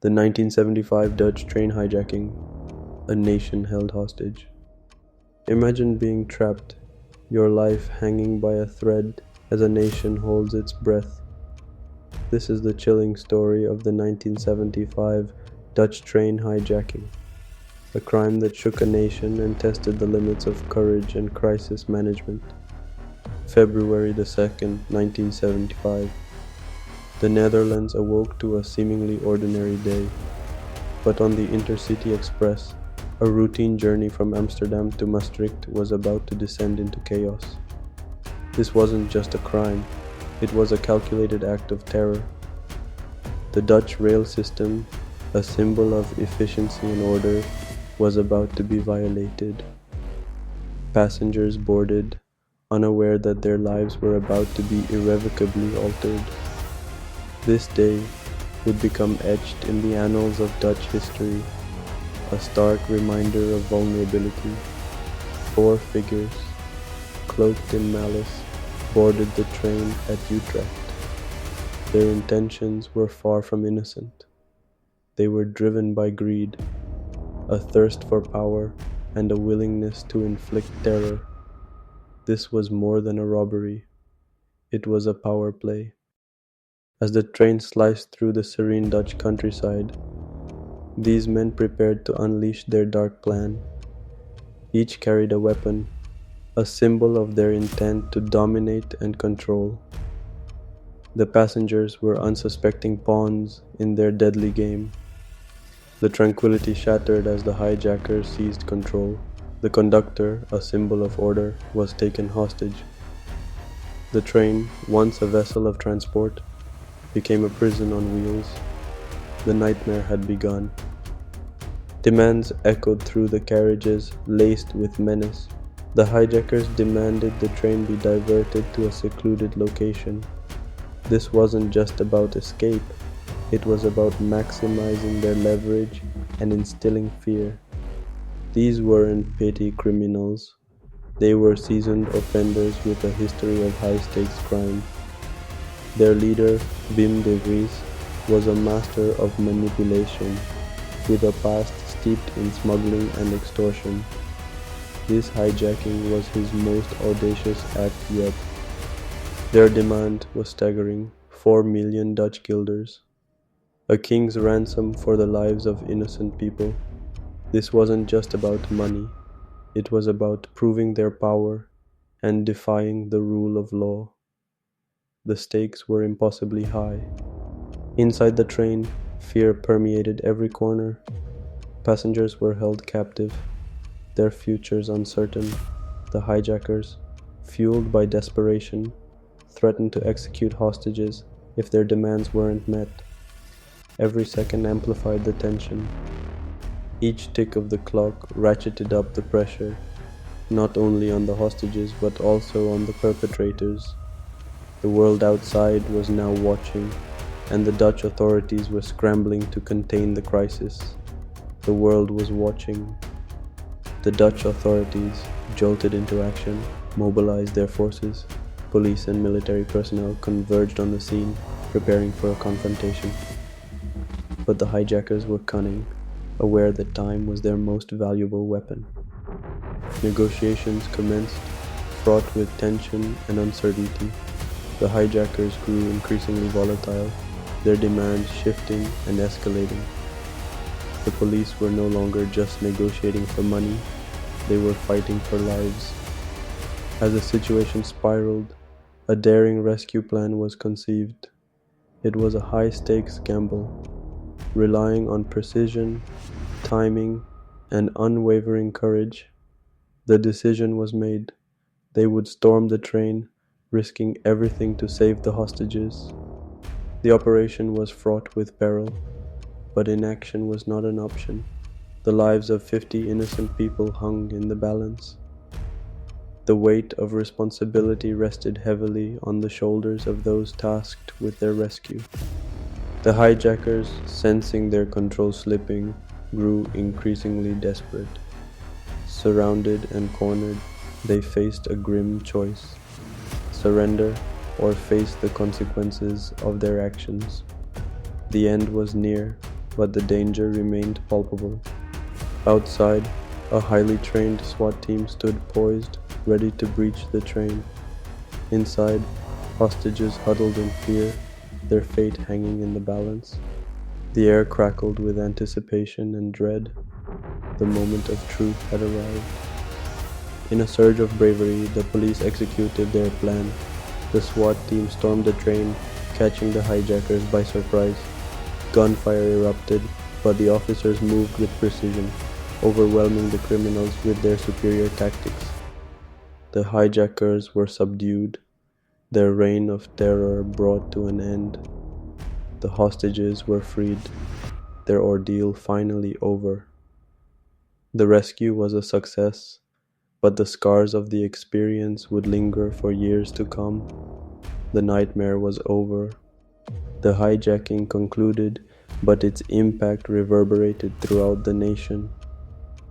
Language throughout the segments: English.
The 1975 Dutch train hijacking, a nation held hostage. Imagine being trapped, your life hanging by a thread as a nation holds its breath. This is the chilling story of the 1975 Dutch train hijacking, a crime that shook a nation and tested the limits of courage and crisis management. February the 2nd, 1975. The Netherlands awoke to a seemingly ordinary day, but on the Intercity Express, a routine journey from Amsterdam to Maastricht was about to descend into chaos. This wasn't just a crime, it was a calculated act of terror. The Dutch rail system, a symbol of efficiency and order, was about to be violated. Passengers boarded, unaware that their lives were about to be irrevocably altered. This day would become etched in the annals of Dutch history, a stark reminder of vulnerability. 4 figures, cloaked in malice, boarded the train at Utrecht. Their intentions were far from innocent. They were driven by greed, a thirst for power, and a willingness to inflict terror. This was more than a robbery. It was a power play. As the train sliced through the serene Dutch countryside, these men prepared to unleash their dark plan. Each carried a weapon, a symbol of their intent to dominate and control. The passengers were unsuspecting pawns in their deadly game. The tranquility shattered as the hijackers seized control. The conductor, a symbol of order, was taken hostage. The train, once a vessel of transport, became a prison on wheels. The nightmare had begun. Demands echoed through the carriages, laced with menace. The hijackers demanded the train be diverted to a secluded location. This wasn't just about escape, it was about maximizing their leverage and instilling fear. These weren't petty criminals. They were seasoned offenders with a history of high-stakes crime. Their leader, Wim de Vries, was a master of manipulation, with a past steeped in smuggling and extortion. This hijacking was his most audacious act yet. Their demand was staggering: 4 million Dutch guilders, a king's ransom for the lives of innocent people. This wasn't just about money, it was about proving their power and defying the rule of law. The stakes were impossibly high. Inside the train, fear permeated every corner. Passengers were held captive, their futures uncertain. The hijackers, fueled by desperation, threatened to execute hostages if their demands weren't met. Every second amplified the tension. Each tick of the clock ratcheted up the pressure, not only on the hostages but also on the perpetrators. The world outside was now watching, and the Dutch authorities were scrambling to contain the crisis. The world was watching. The Dutch authorities jolted into action, mobilized their forces. Police and military personnel converged on the scene, preparing for a confrontation. But the hijackers were cunning, aware that time was their most valuable weapon. Negotiations commenced, fraught with tension and uncertainty. The hijackers grew increasingly volatile, their demands shifting and escalating. The police were no longer just negotiating for money, they were fighting for lives. As the situation spiraled, a daring rescue plan was conceived. It was a high-stakes gamble, relying on precision, timing, and unwavering courage. The decision was made. They would storm the train, risking everything to save the hostages. The operation was fraught with peril, but inaction was not an option. The lives of 50 innocent people hung in the balance. The weight of responsibility rested heavily on the shoulders of those tasked with their rescue. The hijackers, sensing their control slipping, grew increasingly desperate. Surrounded and cornered, they faced a grim choice: surrender or face the consequences of their actions. The end was near, but the danger remained palpable. Outside, a highly trained SWAT team stood poised, ready to breach the train. Inside, hostages huddled in fear, their fate hanging in the balance. The air crackled with anticipation and dread. The moment of truth had arrived. In a surge of bravery, the police executed their plan. The SWAT team stormed the train, catching the hijackers by surprise. Gunfire erupted, but the officers moved with precision, overwhelming the criminals with their superior tactics. The hijackers were subdued, their reign of terror brought to an end. The hostages were freed, their ordeal finally over. The rescue was a success, but the scars of the experience would linger for years to come. The nightmare was over. The hijacking concluded, but its impact reverberated throughout the nation.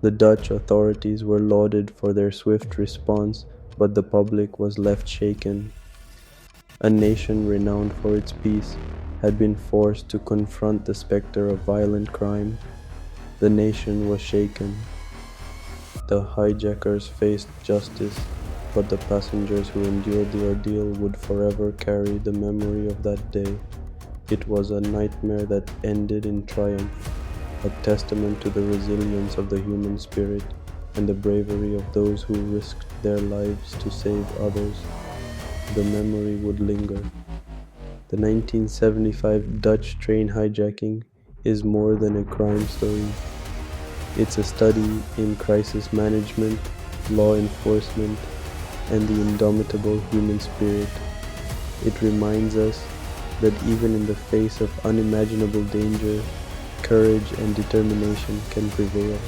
The Dutch authorities were lauded for their swift response, but the public was left shaken. A nation renowned for its peace had been forced to confront the specter of violent crime. The nation was shaken. The hijackers faced justice, but the passengers who endured the ordeal would forever carry the memory of that day. It was a nightmare that ended in triumph, a testament to the resilience of the human spirit and the bravery of those who risked their lives to save others. The memory would linger. The 1975 Dutch train hijacking is more than a crime story. It's a study in crisis management, law enforcement, and the indomitable human spirit. It reminds us that even in the face of unimaginable danger, courage and determination can prevail.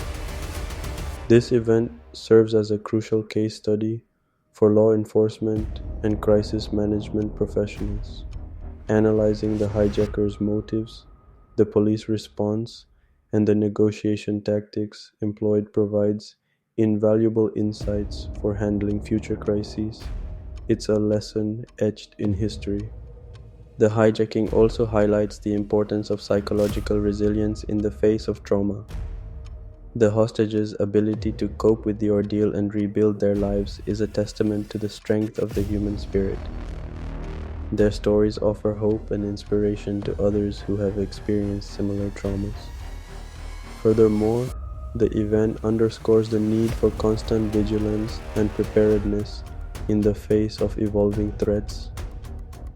This event serves as a crucial case study for law enforcement and crisis management professionals. Analyzing the hijackers' motives, the police response, and the negotiation tactics employed provides invaluable insights for handling future crises. It's a lesson etched in history. The hijacking also highlights the importance of psychological resilience in the face of trauma. The hostages' ability to cope with the ordeal and rebuild their lives is a testament to the strength of the human spirit. Their stories offer hope and inspiration to others who have experienced similar traumas. Furthermore, the event underscores the need for constant vigilance and preparedness in the face of evolving threats.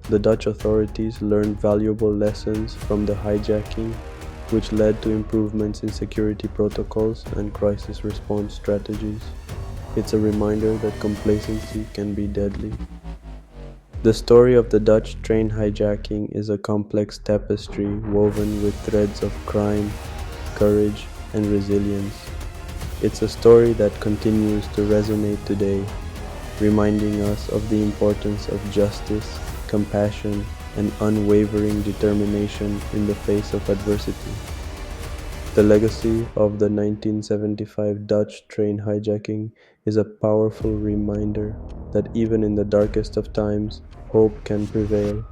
The Dutch authorities learned valuable lessons from the hijacking, which led to improvements in security protocols and crisis response strategies. It's a reminder that complacency can be deadly. The story of the Dutch train hijacking is a complex tapestry woven with threads of crime, courage, and resilience. It's a story that continues to resonate today, reminding us of the importance of justice, compassion, and unwavering determination in the face of adversity. The legacy of the 1975 Dutch train hijacking is a powerful reminder that even in the darkest of times, hope can prevail.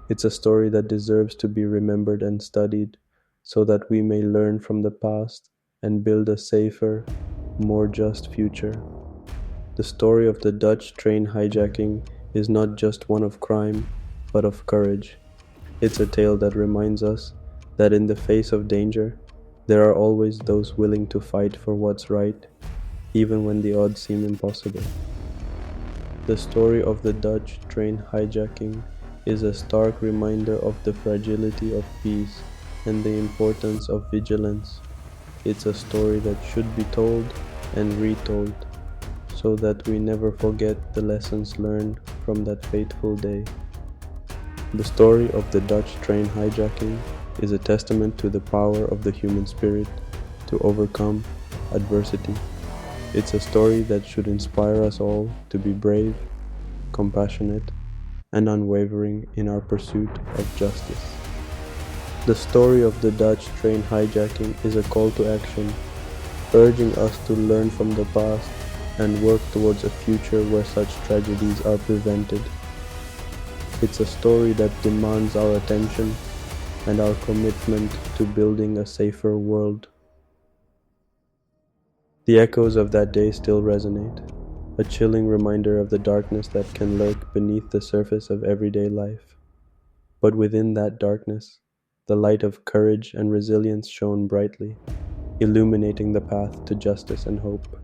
It's a story that deserves to be remembered and studied, so that we may learn from the past and build a safer, more just future. The story of the Dutch train hijacking is not just one of crime, but of courage. It's a tale that reminds us that in the face of danger, there are always those willing to fight for what's right, even when the odds seem impossible. The story of the Dutch train hijacking is a stark reminder of the fragility of peace and the importance of vigilance. It's a story that should be told and retold, so that we never forget the lessons learned from that fateful day. The story of the Dutch train hijacking is a testament to the power of the human spirit to overcome adversity. It's a story that should inspire us all to be brave, compassionate, and unwavering in our pursuit of justice. The story of the Dutch train hijacking is a call to action, urging us to learn from the past and work towards a future where such tragedies are prevented. It's a story that demands our attention, and our commitment to building a safer world. The echoes of that day still resonate, a chilling reminder of the darkness that can lurk beneath the surface of everyday life. But within that darkness, the light of courage and resilience shone brightly, illuminating the path to justice and hope.